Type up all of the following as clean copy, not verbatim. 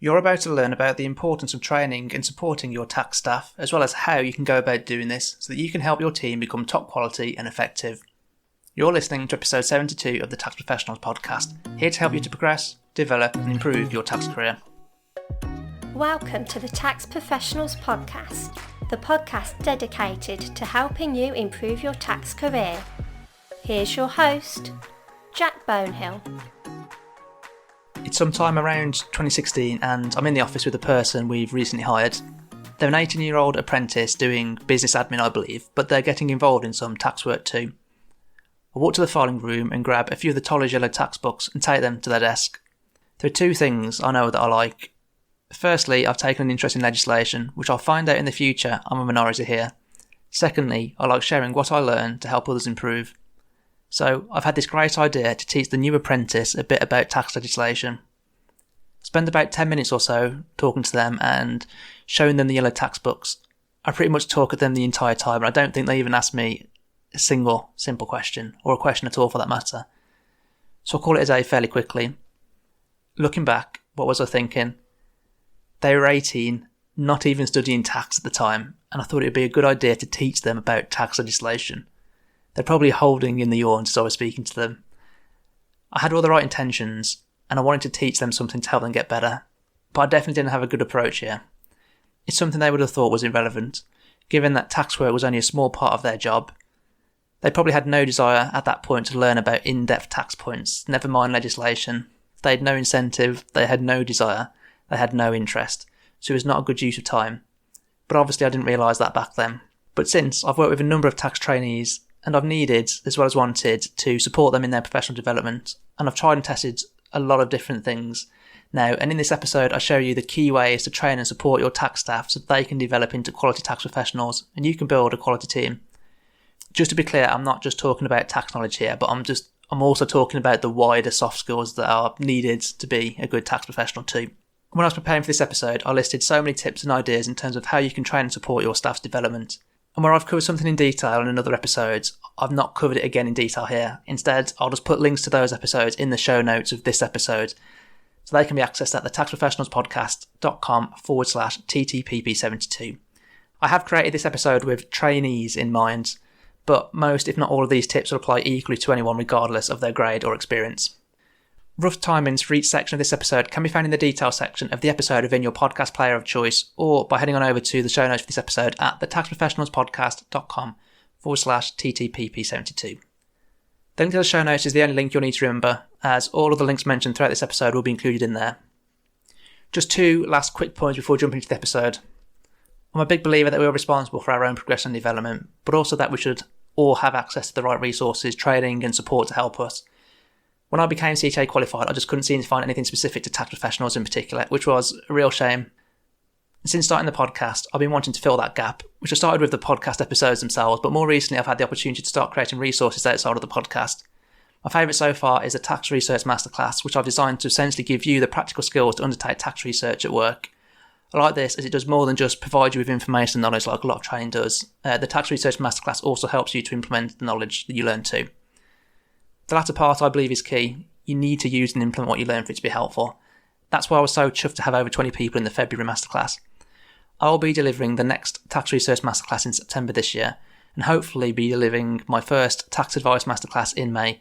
You're about to learn about the importance of training and supporting your tax staff, as well as how you can go about doing this so that you can help your team become top quality and effective. You're listening to episode 72 of the Tax Professionals podcast, here to help you to progress, develop and improve your tax career. Welcome to the Tax Professionals podcast, the podcast dedicated to helping you improve your tax career. Here's your host, Jack Bonehill. It's sometime around 2016 and I'm in the office with a person we've recently hired. They're an 18-year-old apprentice doing business admin, I believe, but they're getting involved in some tax work too. I walk to the filing room and grab a few of the Toller's yellow tax books and take them to their desk. There are two things I know that I like. Firstly, I've taken an interest in legislation, which I'll find out in the future I'm a minority here. Secondly, I like sharing what I learn to help others improve. So I've had this great idea to teach the new apprentice a bit about tax legislation. Spend about 10 minutes or so talking to them and showing them the yellow tax books. I pretty much talk at them the entire time, and I don't think they even ask me a single simple question, or a question at all for that matter. So I'll call it a day fairly quickly. Looking back, what was I thinking? They were 18, not even studying tax at the time, and I thought it would be a good idea to teach them about tax legislation. They're probably holding in the yawns as I was speaking to them. I had all the right intentions, and I wanted to teach them something to help them get better, but I definitely didn't have a good approach here. It's something they would have thought was irrelevant, given that tax work was only a small part of their job. They probably had no desire at that point to learn about in-depth tax points, never mind legislation. They had no incentive, they had no desire, they had no interest, so it was not a good use of time. But obviously I didn't realise that back then. But since, I've worked with a number of tax trainees, and I've needed, as well as wanted, to support them in their professional development, and I've tried and tested a lot of different things now, and in this episode I show you the key ways to train and support your tax staff so that they can develop into quality tax professionals, and you can build a quality team. Just to be clear, I'm not just talking about tax knowledge here, but I'm also talking about the wider soft skills that are needed to be a good tax professional too. When I was preparing for this episode, I listed so many tips and ideas in terms of how you can train and support your staff's development. And where I've covered something in detail in another episode, I've not covered it again in detail here. Instead, I'll just put links to those episodes in the show notes of this episode, so they can be accessed at thetaxprofessionalspodcast.com/TTPP72. I have created this episode with trainees in mind, but most, if not all of these tips will apply equally to anyone regardless of their grade or experience. Rough timings for each section of this episode can be found in the details section of the episode within your podcast player of choice, or by heading on over to the show notes for this episode at thetaxprofessionalspodcast.com/TTPP72. The link to the show notes is the only link you'll need to remember, as all of the links mentioned throughout this episode will be included in there. Just two last quick points before jumping into the episode. I'm a big believer that we are responsible for our own progression and development, but also that we should all have access to the right resources, training and support to help us. When I became CTA qualified, I just couldn't seem to find anything specific to tax professionals in particular, which was a real shame. And since starting the podcast, I've been wanting to fill that gap, which I started with the podcast episodes themselves, but more recently I've had the opportunity to start creating resources outside of the podcast. My favourite so far is the Tax Research Masterclass, which I've designed to essentially give you the practical skills to undertake tax research at work. I like this as it does more than just provide you with information and knowledge like a lot of training does. The Tax Research Masterclass also helps you to implement the knowledge that you learn too. The latter part, I believe, is key. You need to use and implement what you learn for it to be helpful. That's why I was so chuffed to have over 20 people in the February Masterclass. I will be delivering the next Tax Research Masterclass in September this year, and hopefully be delivering my first Tax Advice Masterclass in May.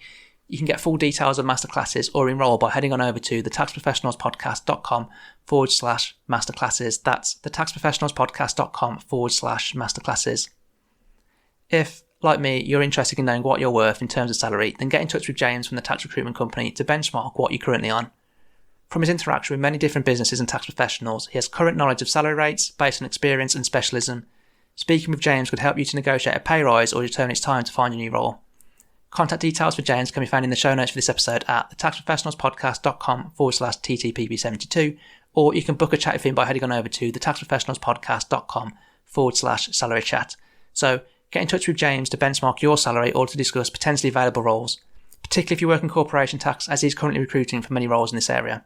You can get full details of Masterclasses or enrol by heading on over to thetaxprofessionalspodcast.com/masterclasses. That's thetaxprofessionalspodcast.com/masterclasses. If, like me, you're interested in knowing what you're worth in terms of salary, then get in touch with James from the Tax Recruitment Company to benchmark what you're currently on. From his interaction with many different businesses and tax professionals, he has current knowledge of salary rates based on experience and specialism. Speaking with James could help you to negotiate a pay rise or determine it's time to find a new role. Contact details for James can be found in the show notes for this episode at thetaxprofessionalspodcast.com/TTPP72, or you can book a chat with him by heading on over to thetaxprofessionalspodcast.com/salary chat. So get in touch with James to benchmark your salary or to discuss potentially available roles, particularly if you work in corporation tax, as he's currently recruiting for many roles in this area.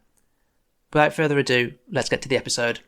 Without further ado, let's get to the episode.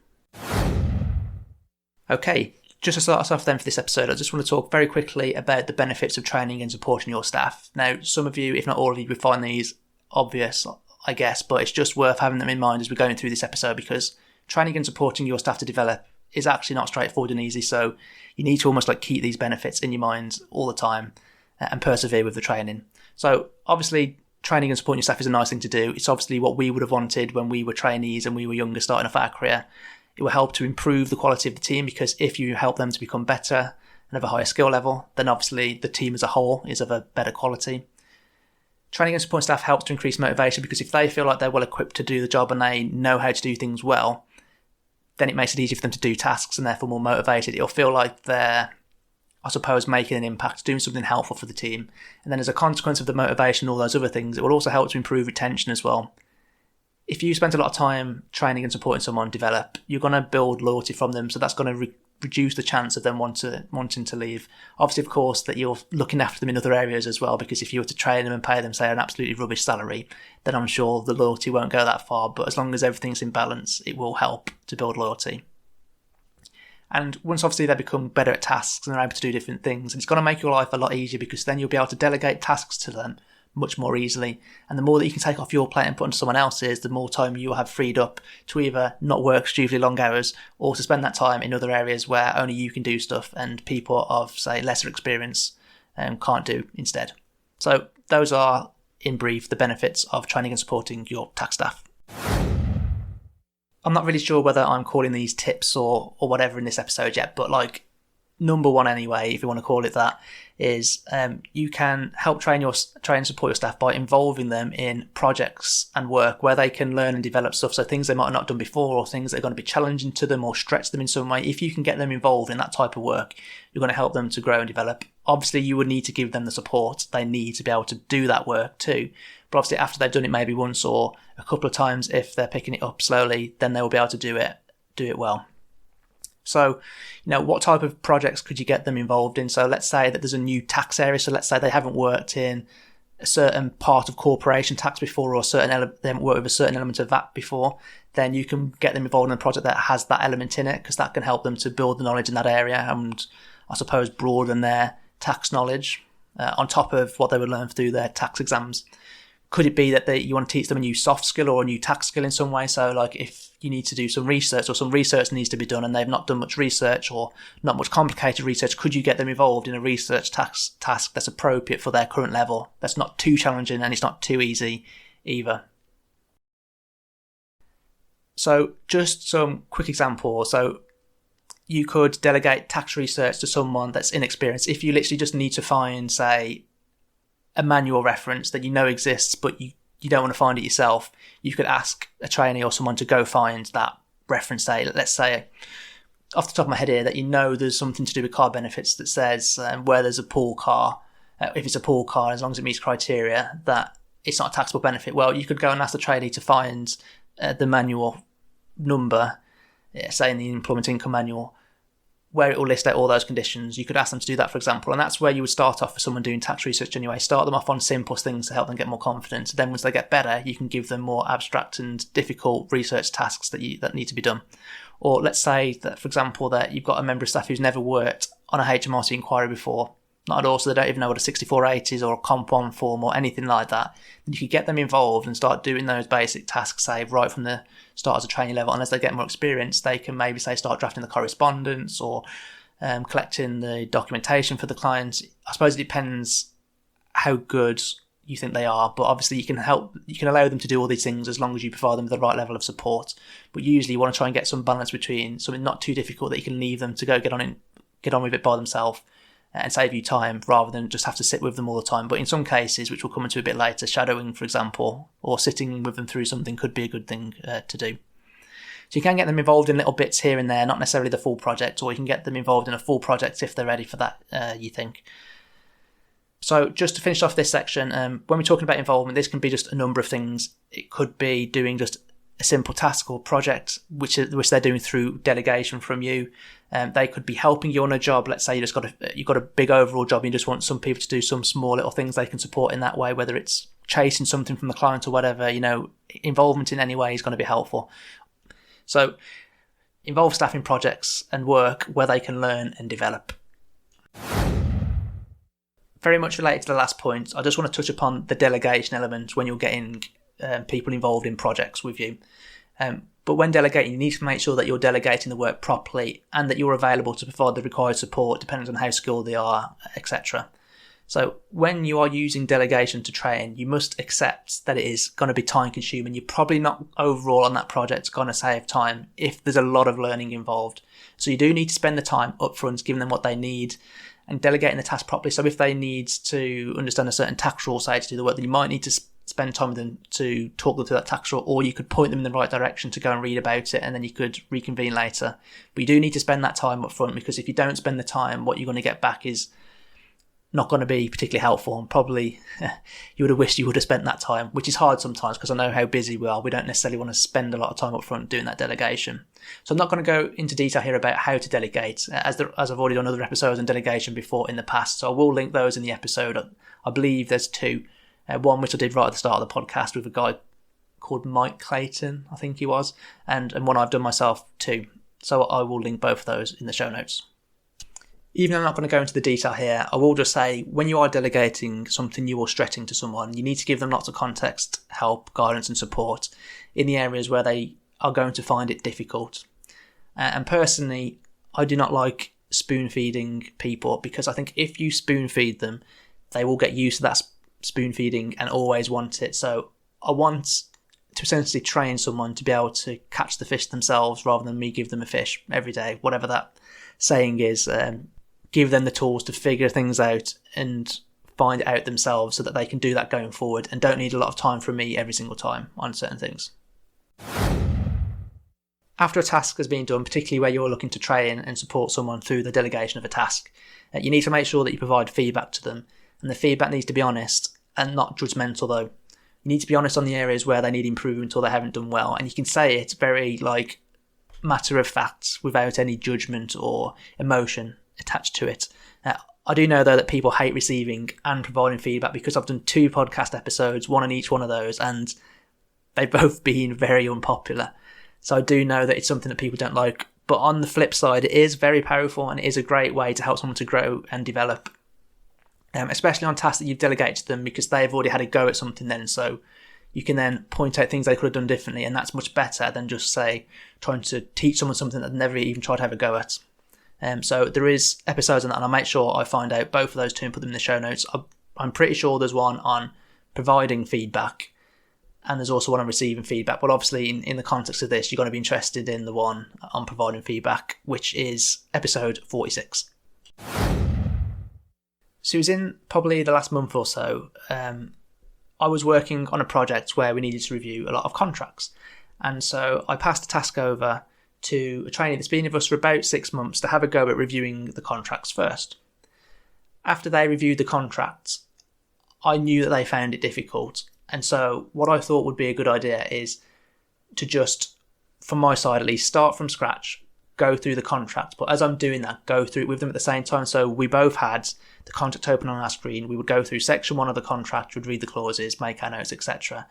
Okay, just to start us off then for this episode, I just want to talk very quickly about the benefits of training and supporting your staff. Now, some of you, if not all of you, would find these obvious, I guess, but it's just worth having them in mind as we're going through this episode, because training and supporting your staff to develop is actually not straightforward and easy. So you need to almost like keep these benefits in your mind all the time and persevere with the training. So obviously training and supporting your staff is a nice thing to do. It's obviously what we would have wanted when we were trainees and we were younger starting off our career. It will help to improve the quality of the team, because if you help them to become better and have a higher skill level, then obviously the team as a whole is of a better quality. Training and supporting staff helps to increase motivation, because if they feel like they're well equipped to do the job and they know how to do things well, then it makes it easier for them to do tasks and therefore more motivated. It'll feel like they're, I suppose, making an impact, doing something helpful for the team. And then as a consequence of the motivation and all those other things, it will also help to improve retention as well. If you spend a lot of time training and supporting someone develop, you're going to build loyalty from them. So that's going to reduce the chance of them wanting to leave. Obviously, of course, that you're looking after them in other areas as well, because if you were to train them and pay them, say, an absolutely rubbish salary, then I'm sure the loyalty won't go that far. But as long as everything's in balance, it will help to build loyalty. And once obviously they become better at tasks and they're able to do different things, and it's going to make your life a lot easier, because then you'll be able to delegate tasks to them much more easily. And the more that you can take off your plate and put onto someone else's, the more time you will have freed up to either not work stupidly long hours or to spend that time in other areas where only you can do stuff and people of, say, lesser experience can't do instead. So those are, in brief, the benefits of training and supporting your tax staff. I'm not really sure whether I'm calling these tips or whatever in this episode yet, but like number one anyway, if you want to call it that, is you can help train and support your staff by involving them in projects and work where they can learn and develop stuff. So things they might have not done before, or things that are going to be challenging to them or stretch them in some way. If you can get them involved in that type of work, you're going to help them to grow and develop. Obviously, you would need to give them the support they need to be able to do that work too. But obviously, after they've done it maybe once or a couple of times, if they're picking it up slowly, then they will be able to do it well. So, what type of projects could you get them involved in? So let's say that there's a new tax area. So let's say they haven't worked in a certain part of corporation tax before, or they haven't worked with a certain element of that before. Then you can get them involved in a project that has that element in it, because that can help them to build the knowledge in that area and, I suppose, broaden their tax knowledge on top of what they would learn through their tax exams. Could it be that you want to teach them a new soft skill or a new tax skill in some way? So like if you need to do some research, or some research needs to be done and they've not done much research or not much complicated research, could you get them involved in a research task that's appropriate for their current level, that's not too challenging and it's not too easy either? So just some quick examples. So you could delegate tax research to someone that's inexperienced. If you literally just need to find, say, a manual reference that you know exists, but you don't want to find it yourself, you could ask a trainee or someone to go find that reference. Let's say, off the top of my head here, that there's something to do with car benefits that says where there's a pool car, if it's a pool car, as long as it meets criteria, that it's not a taxable benefit. Well, you could go and ask the trainee to find the manual number, say in the employment income manual, where it will list out all those conditions. You could ask them to do that, for example, and that's where you would start off for someone doing tax research anyway. Start them off on simple things to help them get more confidence. Then once they get better, you can give them more abstract and difficult research tasks that need to be done. Or let's say that, for example, that you've got a member of staff who's never worked on a HMRC inquiry before, not at all, so they don't even know what a 6480 is or a Comp 1 form or anything like that. You could get them involved and start doing those basic tasks, say, right from the start as a training level. And as they get more experience, they can maybe, say, start drafting the correspondence or collecting the documentation for the clients. I suppose it depends how good you think they are, but obviously you can allow them to do all these things as long as you provide them with the right level of support. But usually you want to try and get some balance between something not too difficult that you can leave them to go get on with it by themselves and save you time, rather than just have to sit with them all the time. But in some cases, which we'll come into a bit later, shadowing, for example, or sitting with them through something could be a good thing to do. So you can get them involved in little bits here and there, not necessarily the full project, or you can get them involved in a full project if they're ready for that, you think. So just to finish off this section, when we're talking about involvement, this can be just a number of things. It could be doing just a simple task or project, which they're doing through delegation from you. They could be helping you on a job. Let's say you've got a big overall job and you just want some people to do some small little things they can support in that way, whether it's chasing something from the client or whatever. Involvement in any way is going to be helpful. So involve staff in projects and work where they can learn and develop. Very much related to the last point, I just want to touch upon the delegation element when you're getting people involved in projects with you. But when delegating, you need to make sure that you're delegating the work properly and that you're available to provide the required support depending on how skilled they are, etc. So when you are using delegation to train, you must accept that it is going to be time consuming. You're probably not overall on that project going to save time if there's a lot of learning involved. So you do need to spend the time upfront giving them what they need and delegating the task properly. So if they need to understand a certain tax rule, say, to do the work, then you might need to spend time with them to talk them through that tax rule, or you could point them in the right direction to go and read about it, and then you could reconvene later. But you do need to spend that time up front, because if you don't spend the time, what you're going to get back is not going to be particularly helpful, and probably you would have wished you would have spent that time, which is hard sometimes because I know how busy we are. We don't necessarily want to spend a lot of time up front doing that delegation. So I'm not going to go into detail here about how to delegate, as I've already done other episodes on delegation before in the past. So I will link those in the episode. I believe there's two. One which I did right at the start of the podcast with a guy called Mike Clayton, I think he was, and one I've done myself too. So I will link both of those in the show notes. Even though I'm not going to go into the detail here, I will just say when you are delegating something new or stretching to someone, you need to give them lots of context, help, guidance and support in the areas where they are going to find it difficult. And personally, I do not like spoon feeding people, because I think if you spoon feed them, they will get used to that spoon feeding and always want it. So I want to essentially train someone to be able to catch the fish themselves rather than me give them a fish every day, whatever that saying is. Give them the tools to figure things out and find it out themselves so that they can do that going forward and don't need a lot of time from me every single time on certain things. After a task has been done, particularly where you're looking to train and support someone through the delegation of a task, you need to make sure that you provide feedback to them. And the feedback needs to be honest and not judgmental though. You need to be honest on the areas where they need improvement or they haven't done well. And you can say it very matter of fact without any judgment or emotion attached to it. I do know though that people hate receiving and providing feedback, because I've done 2 podcast episodes, one on each one of those, and they've both been very unpopular. So I do know that it's something that people don't like. But on the flip side, it is very powerful and it is a great way to help someone to grow and develop. Especially on tasks that you've delegated to them, because they've already had a go at something then, so you can then point out things they could have done differently, and that's much better than just, say, trying to teach someone something that they've never even tried to have a go at. So there is episodes on that, and I'll make sure I find out both of those 2 and put them in the show notes. I'm pretty sure there's one on providing feedback, and there's also one on receiving feedback, but obviously in the context of this, you're going to be interested in the one on providing feedback, which is episode 46. So it was in probably the last month or so, I was working on a project where we needed to review a lot of contracts. And so I passed the task over to a trainee that's been with us for about 6 months to have a go at reviewing the contracts first. After they reviewed the contracts, I knew that they found it difficult. And so what I thought would be a good idea is to just, from my side at least, start from scratch, go through the contract, but as I'm doing that, go through it with them at the same time. So we both had the contract open on our screen. We would go through section 1 of the contract, would read the clauses, make our notes, etc.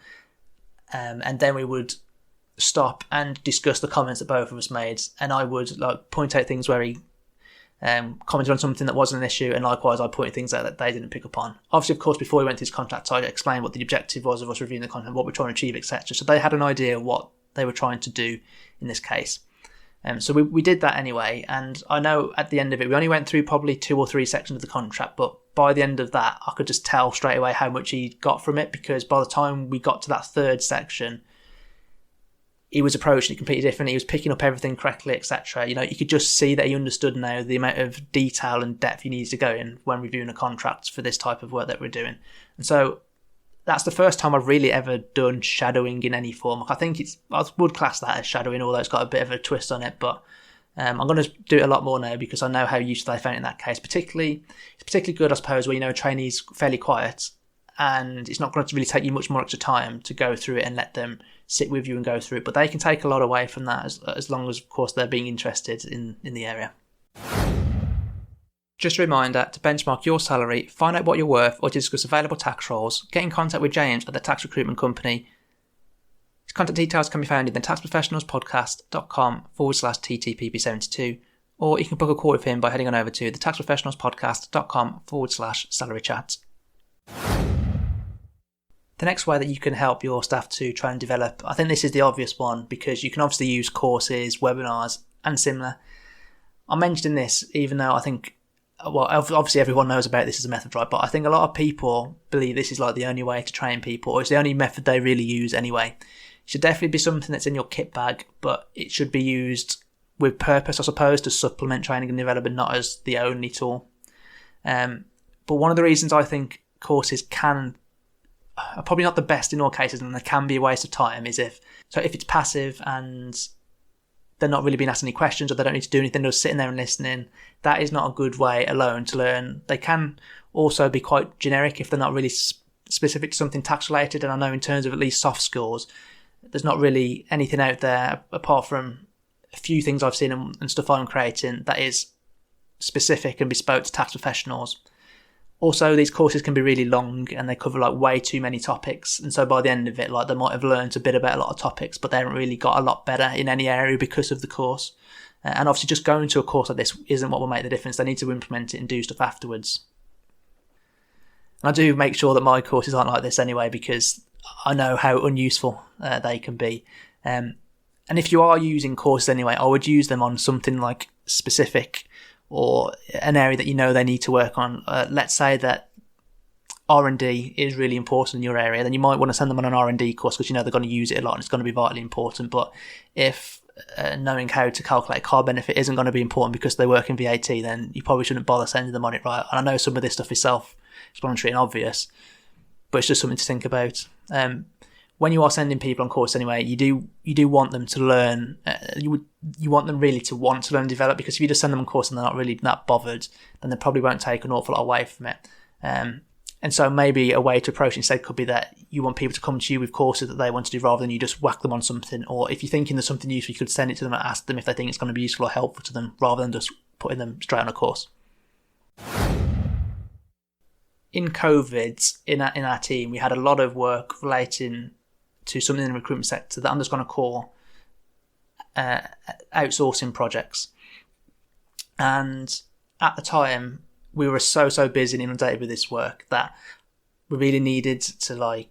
And then we would stop and discuss the comments that both of us made. And I would point out things where he commented on something that wasn't an issue, and likewise I pointed things out that they didn't pick up on. Obviously, of course, before we went to this contract, I explained what the objective was of us reviewing the content, what we're trying to achieve, etc. So they had an idea of what they were trying to do in this case. So we did that anyway, and I know at the end of it, we only went through probably 2 or 3 sections of the contract, but by the end of that, I could just tell straight away how much he got from it, because by the time we got to that 3rd section, he was approaching it completely different. He was picking up everything correctly, etc. You could just see that he understood now the amount of detail and depth he needs to go in when reviewing a contract for this type of work that we're doing. And so that's the first time I've really ever done shadowing in any form. I think I would class that as shadowing, although it's got a bit of a twist on it. But I'm going to do it a lot more now, because I know how useful I found it in that case. It's particularly good, I suppose, where a trainee's fairly quiet, and it's not going to really take you much more extra time to go through it and let them sit with you and go through it. But they can take a lot away from that, as long as, of course, they're being interested in the area. Just a reminder to benchmark your salary, find out what you're worth, or to discuss available tax roles, get in contact with James at the Tax Recruitment Company. His contact details can be found in the taxprofessionalspodcast.com/TTPP72, or you can book a call with him by heading on over to the taxprofessionalspodcast.com/salary chat. The next way that you can help your staff to try and develop, I think this is the obvious one, because you can obviously use courses, webinars, and similar. I'm mentioning this even though I think, well, obviously everyone knows about this as a method, right? But I think a lot of people believe this is like the only way to train people, or it's the only method they really use anyway. It should definitely be something that's in your kit bag, but it should be used with purpose, I suppose, to supplement training and development, not as the only tool. But one of the reasons I think courses are probably not the best in all cases, and they can be a waste of time, is if it's passive and they're not really being asked any questions, or they don't need to do anything, they're just sitting there and listening, that is not a good way alone to learn. They can also be quite generic if they're not really specific to something tax related, and I know in terms of at least soft skills, there's not really anything out there apart from a few things I've seen and stuff I'm creating that is specific and bespoke to tax professionals. Also, these courses can be really long and they cover like way too many topics, and so by the end of it, like they might have learned a bit about a lot of topics, but they haven't really got a lot better in any area because of the course. And obviously just going to a course like this isn't what will make the difference. They need to implement it and do stuff afterwards. And I do make sure that my courses aren't like this anyway, because I know how unuseful they can be. And if you are using courses anyway, I would use them on something like specific or an area that you know they need to work on. Let's say that R&D is really important in your area, then you might want to send them on an R&D course because you know they're going to use it a lot and it's going to be vitally important. But if knowing how to calculate car benefit isn't going to be important because they work in VAT, then you probably shouldn't bother sending them on it, right? And I know some of this stuff is self-explanatory and obvious, but it's just something to think about. When you are sending people on course anyway, you do want them to learn. You want them really to want to learn and develop, because if you just send them on course and they're not really that bothered, then they probably won't take an awful lot away from it. And so maybe a way to approach it instead could be that you want people to come to you with courses that they want to do rather than you just whack them on something. Or if you're thinking there's something useful, you could send it to them and ask them if they think it's going to be useful or helpful to them, rather than just putting them straight on a course. In COVID, in our team, we had a lot of work relating to something in the recruitment sector that I'm just going to call outsourcing projects. And at the time, we were so busy and inundated with this work that we really needed to, I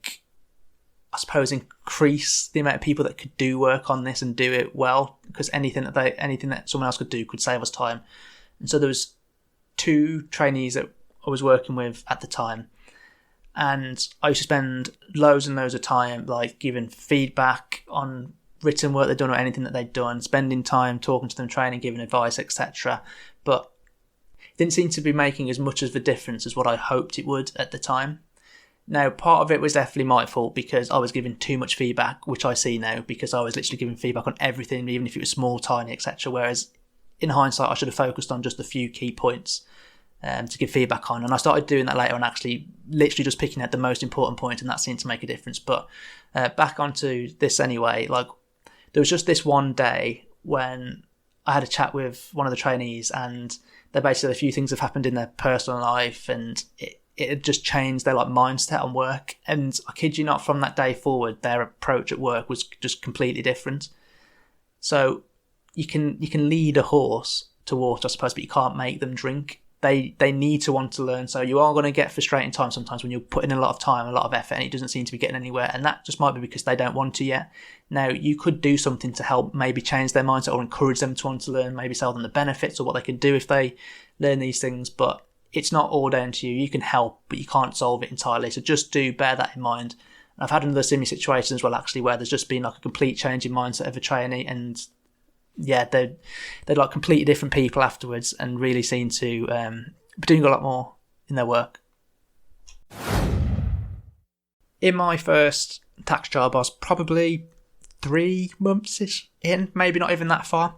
suppose, increase the amount of people that could do work on this and do it well, because anything that someone else could do could save us time. And so there was 2 trainees that I was working with at the time, and I used to spend loads and loads of time giving feedback on written work they'd done or anything that they'd done, spending time talking to them, training, giving advice, etc. But it didn't seem to be making as much of a difference as what I hoped it would at the time. Now, part of it was definitely my fault because I was giving too much feedback, which I see now, because I was literally giving feedback on everything, even if it was small, tiny, etc. Whereas in hindsight, I should have focused on just a few key points to give feedback on. And I started doing that later on, actually literally just picking out the most important point, and that seemed to make a difference. But back onto this anyway, there was just this one day when I had a chat with one of the trainees, and they basically, a few things have happened in their personal life, and it had just changed their mindset on work. And I kid you not, from that day forward, their approach at work was just completely different. So you can lead a horse to water, I suppose, but you can't make them drink. They need to want to learn. So you are going to get frustrating times sometimes when you're putting in a lot of time, a lot of effort, and it doesn't seem to be getting anywhere. And that just might be because they don't want to yet. Now, you could do something to help maybe change their mindset or encourage them to want to learn, maybe tell them the benefits or what they can do if they learn these things. But it's not all down to you. You can help, but you can't solve it entirely. So just do bear that in mind. And I've had another similar situation as well, actually, where there's just been a complete change in mindset of a trainee, and yeah, they're completely different people afterwards, and really seem to be doing a lot more in their work. In my first tax job, I was probably 3 months in, maybe not even that far.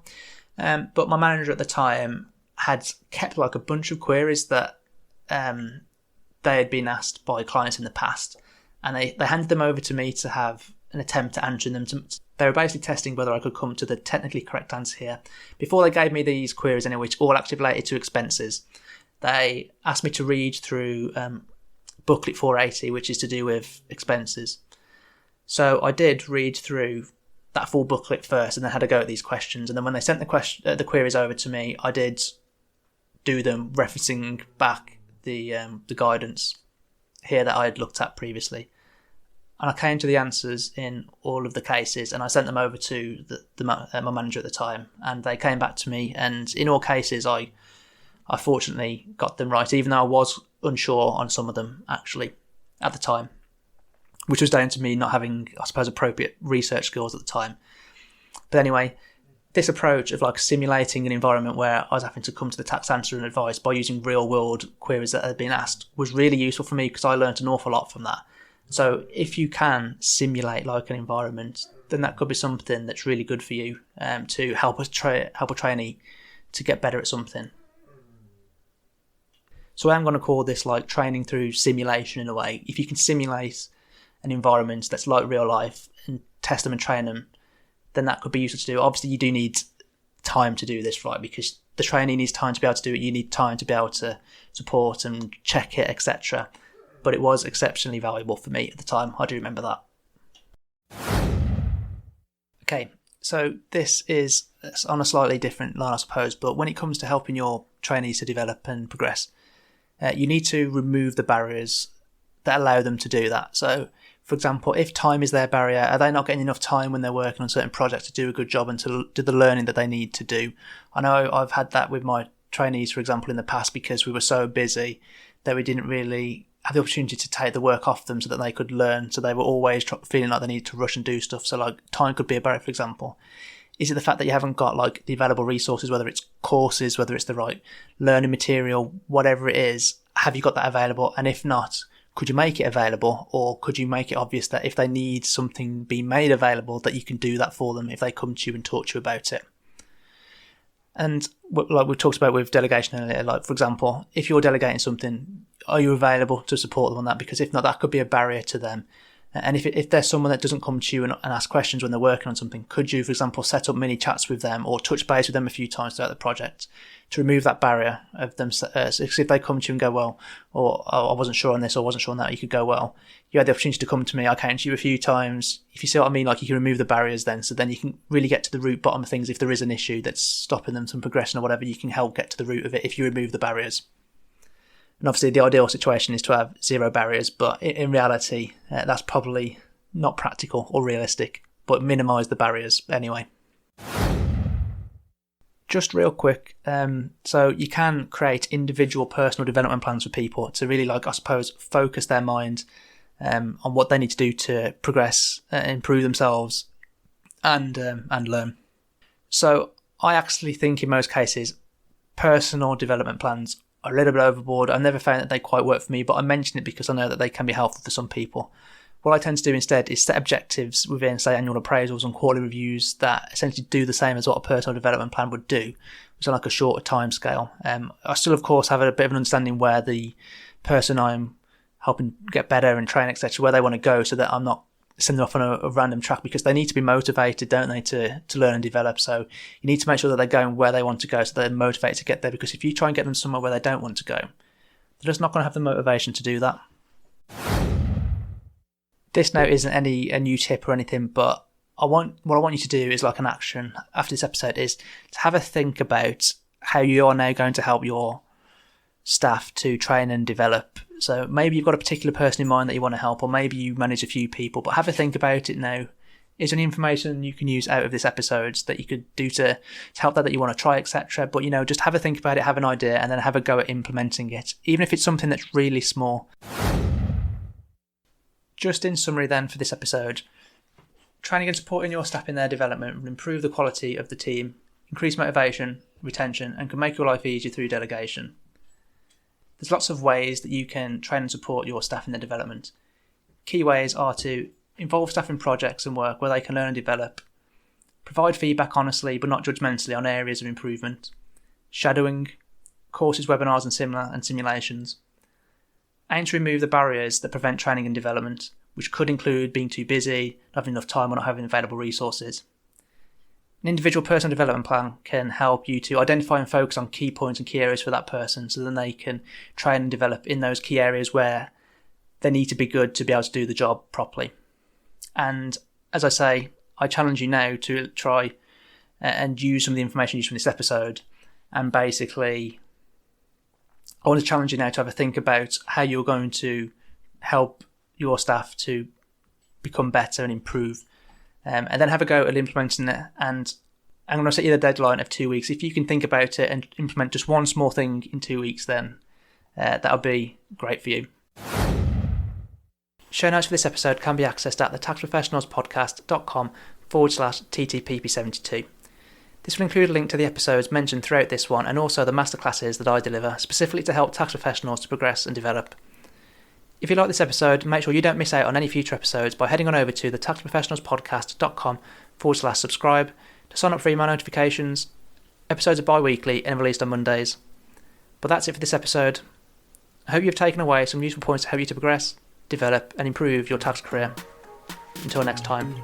But my manager at the time had kept a bunch of queries that they had been asked by clients in the past, and they handed them over to me to have an attempt at answering them. They were basically testing whether I could come to the technically correct answer here. Before they gave me these queries anyway, which all actually related to expenses, they asked me to read through booklet 480, which is to do with expenses. So I did read through that full booklet first, and then had a go at these questions. And then when they sent the queries over to me, I did do them referencing back the guidance here that I had looked at previously. And I came to the answers in all of the cases, and I sent them over to my manager at the time, and they came back to me, and in all cases I fortunately got them right, even though I was unsure on some of them actually at the time, which was down to me not having, I suppose, appropriate research skills at the time. But anyway, this approach of like simulating an environment where I was having to come to the tax answer and advice by using real world queries that had been asked was really useful for me, because I learned an awful lot from that. So if you can simulate like an environment, then that could be something that's really good for you, to help a trainee to get better at something. So I'm going to call this like training through simulation in a way. If you can simulate an environment that's like real life and test them and train them, then that could be useful to do. Obviously, you do need time to do this, right? Because the trainee needs time to be able to do it. You need time to be able to support and check it, etc. But it was exceptionally valuable for me at the time. I do remember that. Okay, so this is on a slightly different line, I suppose, but when it comes to helping your trainees to develop and progress, you need to remove the barriers that allow them to do that. So, for example, if time is their barrier, are they not getting enough time when they're working on certain projects to do a good job and to do the learning that they need to do? I know I've had that with my trainees, for example, in the past, because we were so busy that we didn't really have the opportunity to take the work off them so that they could learn. So they were always feeling like they needed to rush and do stuff. So like time could be a barrier, for example. Is it the fact that you haven't got like the available resources, whether it's courses, whether it's the right learning material, whatever it is, have you got that available? And if not, could you make it available, or could you make it obvious that if they need something being made available, that you can do that for them if they come to you and talk to you about it? And like we've talked about with delegation earlier, like for example, if you're delegating something, are you available to support them on that? Because if not, that could be a barrier to them. And if there's someone that doesn't come to you and ask questions when they're working on something, could you, for example, set up mini chats with them or touch base with them a few times throughout the project to remove that barrier of them? So if they come to you and go, well, or oh, I wasn't sure on this or wasn't sure on that, you could go, well, you had the opportunity to come to me, I came to you a few times. If you see what I mean, like you can remove the barriers then, so then you can really get to the root bottom of things. If there is an issue that's stopping them from progressing or whatever, you can help get to the root of it if you remove the barriers. And obviously the ideal situation is to have zero barriers, but in reality, that's probably not practical or realistic, but minimise the barriers anyway. Just real quick, so you can create individual personal development plans for people to really, like, I suppose, focus their mind on what they need to do to progress, improve themselves, and learn. So I actually think in most cases, personal development plans are a little bit overboard. I've never found that they quite work for me, but I mention it because I know that they can be helpful for some people. What I tend to do instead is set objectives within, say, annual appraisals and quarterly reviews that essentially do the same as what a personal development plan would do, which is on like a shorter time scale. I still, of course, have a bit of an understanding where the person I'm helping get better and train, etc., where they want to go, so that I'm not sending them off on a random track, because they need to be motivated, don't they, to learn and develop. So you need to make sure that they're going where they want to go, so they're motivated to get there, because if you try and get them somewhere where they don't want to go, they're just not going to have the motivation to do that. This now isn't a new tip or anything, but what I want you to do is, like an action after this episode, is to have a think about how you are now going to help your staff to train and develop. So maybe you've got a particular person in mind that you want to help, or maybe you manage a few people, but have a think about it now. Is there any information you can use out of this episode that you could do to help that you want to try, etc.? But, just have a think about it, have an idea, and then have a go at implementing it, even if it's something that's really small. Just in summary then for this episode, training and supporting your staff in their development will improve the quality of the team, increase motivation, retention, and can make your life easier through delegation. There's lots of ways that you can train and support your staff in their development. Key ways are to involve staff in projects and work where they can learn and develop, provide feedback honestly but not judgmentally on areas of improvement, shadowing, courses, webinars and simulations. Aim to remove the barriers that prevent training and development, which could include being too busy, not having enough time, or not having available resources. An individual personal development plan can help you to identify and focus on key points and key areas for that person, so then they can train and develop in those key areas where they need to be good to be able to do the job properly. And as I say, I challenge you now to try and use some of the information used from this episode, and basically I want to challenge you now to have a think about how you're going to help your staff to become better and improve. And then have a go at implementing it. And I'm going to set you the deadline of 2 weeks. If you can think about it and implement just one small thing in 2 weeks, then that'll be great for you. Show notes for this episode can be accessed at thetaxprofessionalspodcast.com/TTPP72. This will include a link to the episodes mentioned throughout this one and also the masterclasses that I deliver specifically to help tax professionals to progress and develop. If you like this episode, make sure you don't miss out on any future episodes by heading on over to thetaxprofessionalspodcast.com/subscribe to sign up for email notifications. Episodes are bi-weekly and released on Mondays. But that's it for this episode. I hope you've taken away some useful points to help you to progress, develop and improve your tax career. Until next time.